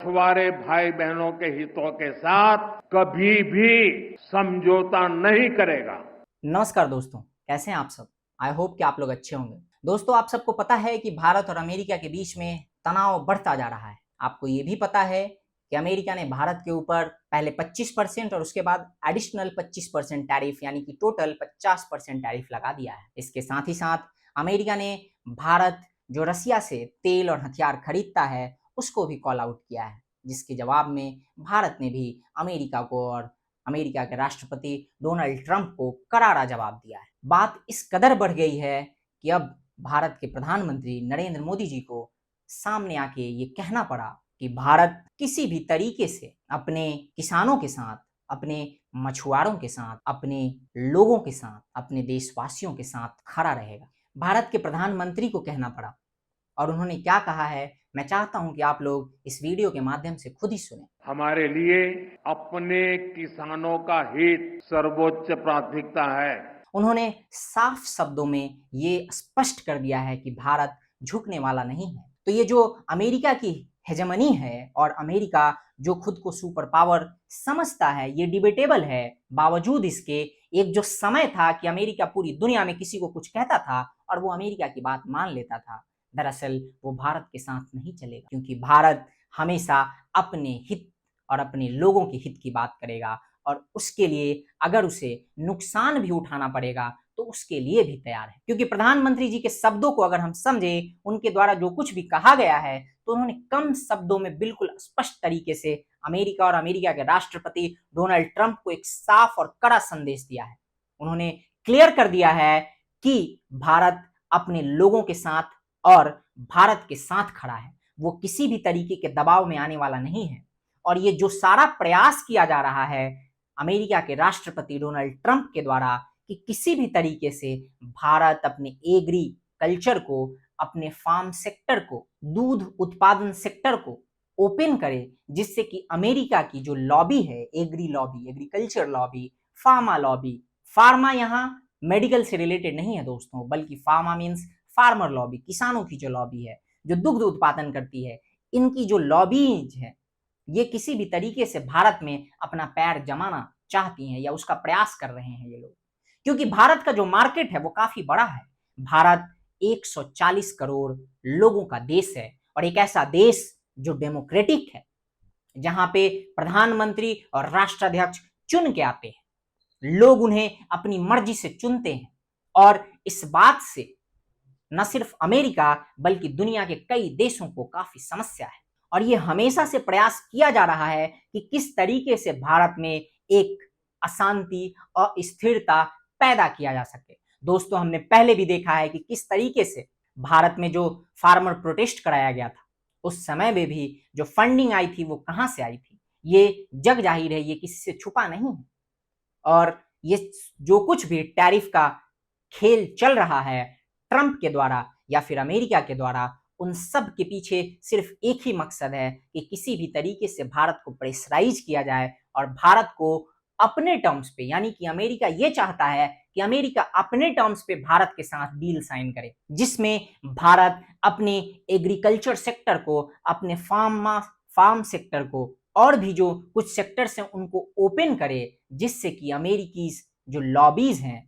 मछुआरे भाई बहनों के हितों के साथ कभी भी समझौता नहीं करेगा। नमस्कार दोस्तों, कैसे हैं आप सब। आई होप कि आप लोग अच्छे होंगे। दोस्तों, आप सबको पता है कि भारत और अमेरिका के बीच में तनाव बढ़ता जा रहा है। आपको ये भी पता है कि अमेरिका ने भारत के ऊपर पहले 25% और उसके बाद एडिशनल 25% टैरिफ यानी कि टोटल 50% टैरिफ लगा दिया है। इसके साथ ही साथ अमेरिका ने भारत जो रसिया से तेल और हथियार खरीदता है उसको भी कॉल आउट किया है, जिसके जवाब में भारत ने भी अमेरिका को और अमेरिका के राष्ट्रपति डोनाल्ड ट्रंप को करारा जवाब दिया है। बात इस कदर बढ़ गई है कि अब भारत के प्रधानमंत्री नरेंद्र मोदी जी को सामने आके ये कहना पड़ा कि भारत किसी भी तरीके से अपने किसानों के साथ, अपने मछुआरों के साथ, अपने लोगों के साथ, अपने देशवासियों के साथ खड़ा रहेगा। भारत के प्रधानमंत्री को कहना पड़ा और उन्होंने क्या कहा है, मैं चाहता हूं कि आप लोग इस वीडियो के माध्यम से खुद ही सुने। हमारे लिए अपने किसानों का हित सर्वोच्च प्राथमिकता है। उन्होंने साफ शब्दों में ये स्पष्ट कर दिया है कि भारत झुकने वाला नहीं है। तो ये जो अमेरिका की हेजेमनी है और अमेरिका जो खुद को सुपर पावर समझता है, ये डिबेटेबल है। बावजूद इसके एक जो समय था कि अमेरिका पूरी दुनिया में किसी को कुछ कहता था और वो अमेरिका की बात मान लेता था, दरअसल वो भारत के साथ नहीं चलेगा, क्योंकि भारत हमेशा अपने हित और अपने लोगों के हित की बात करेगा और उसके लिए अगर उसे नुकसान भी उठाना पड़ेगा तो उसके लिए भी तैयार है। क्योंकि प्रधानमंत्री जी के शब्दों को अगर हम समझे, उनके द्वारा जो कुछ भी कहा गया है, तो उन्होंने कम शब्दों में बिल्कुल स्पष्ट तरीके से अमेरिका और अमेरिका के राष्ट्रपति डोनाल्ड ट्रंप को एक साफ और कड़ा संदेश दिया है। उन्होंने क्लियर कर दिया है कि भारत अपने लोगों के साथ और भारत के साथ खड़ा है। वो किसी भी तरीके के दबाव में आने वाला नहीं है। और ये जो सारा प्रयास किया जा रहा है अमेरिका के राष्ट्रपति डोनाल्ड ट्रंप के द्वारा कि किसी भी तरीके से भारत अपने एग्रीकल्चर को, अपने फार्म सेक्टर को, दूध उत्पादन सेक्टर को ओपन करे, जिससे कि अमेरिका की जो लॉबी है, agri lobby, agriculture lobby, pharma lobby, pharma यहाँ मेडिकल से रिलेटेड नहीं है दोस्तों, बल्कि फार्मा मीन्स फार्मर लॉबी, किसानों की जो लॉबी है जो दुग्ध उत्पादन करती है, इनकी जो लॉबीज है ये किसी भी तरीके से भारत में अपना पैर जमाना चाहती हैं या उसका प्रयास कर रहे हैं ये लोग। क्योंकि भारत का जो मार्केट है वो काफी बड़ा है। भारत 140 करोड़ लोगों का देश है और एक ऐसा देश जो डेमोक्रेटिक है, जहां पे प्रधानमंत्री और राष्ट्राध्यक्ष चुन के आते हैं, लोग उन्हें अपनी मर्जी से चुनते हैं। और इस बात से न सिर्फ अमेरिका बल्कि दुनिया के कई देशों को काफी समस्या है और ये हमेशा से प्रयास किया जा रहा है कि किस तरीके से भारत में एक अशांति और स्थिरता पैदा किया जा सके। दोस्तों, हमने पहले भी देखा है कि किस तरीके से भारत में जो फार्मर प्रोटेस्ट कराया गया था, उस समय में भी जो फंडिंग आई थी वो कहां से आई थी, ये जग जाहिर है, ये किसी से छुपा नहीं है। और ये जो कुछ भी टैरिफ का खेल चल रहा है ट्रंप के द्वारा या फिर अमेरिका के द्वारा, उन सब के पीछे सिर्फ एक ही मकसद है कि किसी भी तरीके से भारत को प्रेशराइज किया जाए और भारत को अपने टर्म्स पे, यानी कि अमेरिका ये चाहता है कि अमेरिका अपने टर्म्स पे भारत के साथ डील साइन करे, जिसमें भारत अपने एग्रीकल्चर सेक्टर को, अपने फार्म सेक्टर को और भी जो कुछ सेक्टर्स हैं उनको ओपन करे, जिससे कि अमेरिकी जो लॉबीज हैं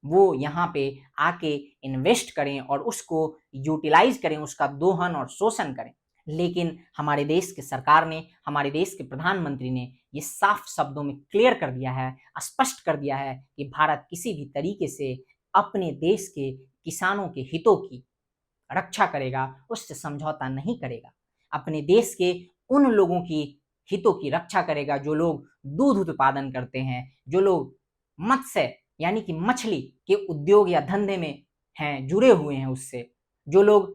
वो यहाँ पे आके इन्वेस्ट करें और उसको यूटिलाइज करें, उसका दोहन और शोषण करें। लेकिन हमारे देश की सरकार ने, हमारे देश के प्रधानमंत्री ने ये साफ शब्दों में क्लियर कर दिया है, स्पष्ट कर दिया है कि भारत किसी भी तरीके से अपने देश के किसानों के हितों की रक्षा करेगा, उससे समझौता नहीं करेगा। अपने देश के उन लोगों की हितों की रक्षा करेगा जो लोग दूध उत्पादन करते हैं, जो लोग मत्स्य यानी कि मछली के उद्योग या धंधे में हैं, जुड़े हुए हैं उससे, जो लोग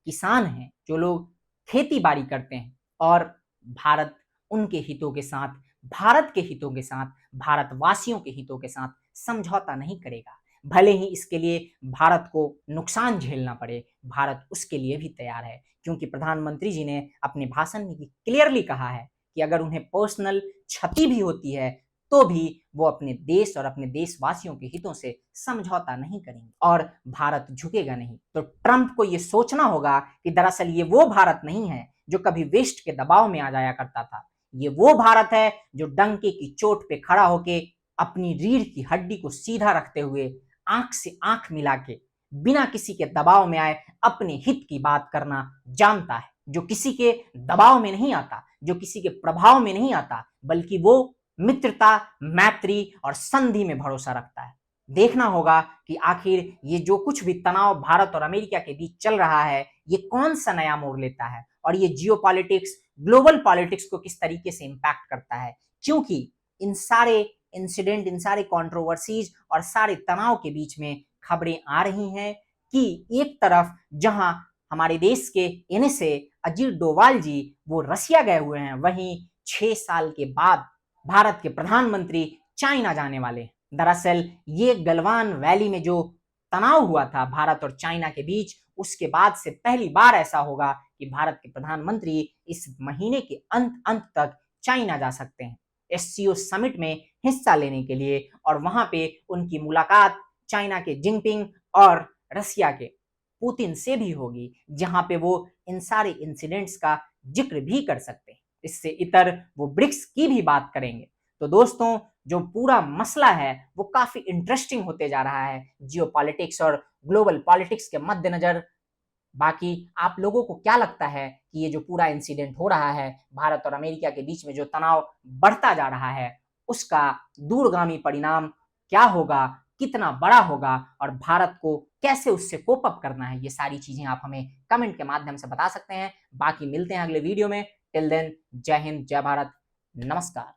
किसान हैं, जो लोग खेती बाड़ी करते हैं। और भारत उनके हितों के साथ, भारत के हितों के साथ, भारतवासियों के हितों के साथ समझौता नहीं करेगा। भले ही इसके लिए भारत को नुकसान झेलना पड़े, भारत उसके लिए भी तैयार है, क्योंकि प्रधानमंत्री जी ने अपने भाषण में क्लियरली कहा है कि अगर उन्हें पर्सनल क्षति भी होती है तो भी वो अपने देश और अपने देशवासियों के हितों से समझौता नहीं करेंगे और भारत झुकेगा नहीं। तो ट्रंप को ये सोचना होगा कि दरअसल ये वो भारत नहीं है जो कभी वेस्ट के दबाव में आ जाया करता था। ये वो भारत है जो डंके की चोट पे खड़ा होके अपनी रीढ़ की हड्डी को सीधा रखते हुए आंख से आंख मिला के बिना किसी के दबाव में आए अपने हित की बात करना जानता है, जो किसी के दबाव में नहीं आता, जो किसी के प्रभाव में नहीं आता, बल्कि वो मित्रता, मैत्री और संधि में भरोसा रखता है। देखना होगा कि आखिर ये जो कुछ भी तनाव भारत और अमेरिका के बीच चल रहा है, ये कौन सा नया मोड़ लेता है और ये जियोपॉलिटिक्स, ग्लोबल पॉलिटिक्स को किस तरीके से इंपैक्ट करता है। क्योंकि इन सारे इंसिडेंट, इन सारे कंट्रोवर्सीज और सारे तनाव के बीच में खबरें आ रही हैं कि एक तरफ जहां हमारे देश के एनएसए अजीत डोभाल जी वो रसिया गए हुए हैं, वहीं 6 साल के बाद भारत के प्रधानमंत्री चाइना जाने वाले हैं। दरअसल ये गलवान वैली में जो तनाव हुआ था भारत और चाइना के बीच, उसके बाद से पहली बार ऐसा होगा कि भारत के प्रधानमंत्री इस महीने के अंत तक चाइना जा सकते हैं एससीओ समिट में हिस्सा लेने के लिए, और वहां पे उनकी मुलाकात चाइना के जिनपिंग और रसिया के पुतिन से भी होगी, जहां पे वो इन सारे इंसिडेंट्स का जिक्र भी कर सकते हैं। इससे इतर वो ब्रिक्स की भी बात करेंगे। तो दोस्तों, जो पूरा मसला है वो काफी इंटरेस्टिंग होते जा रहा है जियोपॉलिटिक्स और ग्लोबल पॉलिटिक्स के मद्देनजर। बाकी आप लोगों को क्या लगता है कि ये जो पूरा इंसिडेंट हो रहा है, भारत और अमेरिका के बीच में जो तनाव बढ़ता जा रहा है, उसका दूरगामी परिणाम क्या होगा, कितना बड़ा होगा और भारत को कैसे उससे कोप अप करना है, ये सारी चीजें आप हमें कमेंट के माध्यम से बता सकते हैं। बाकी मिलते हैं अगले वीडियो में। टिल देन, जय हिंद, जय भारत, नमस्कार।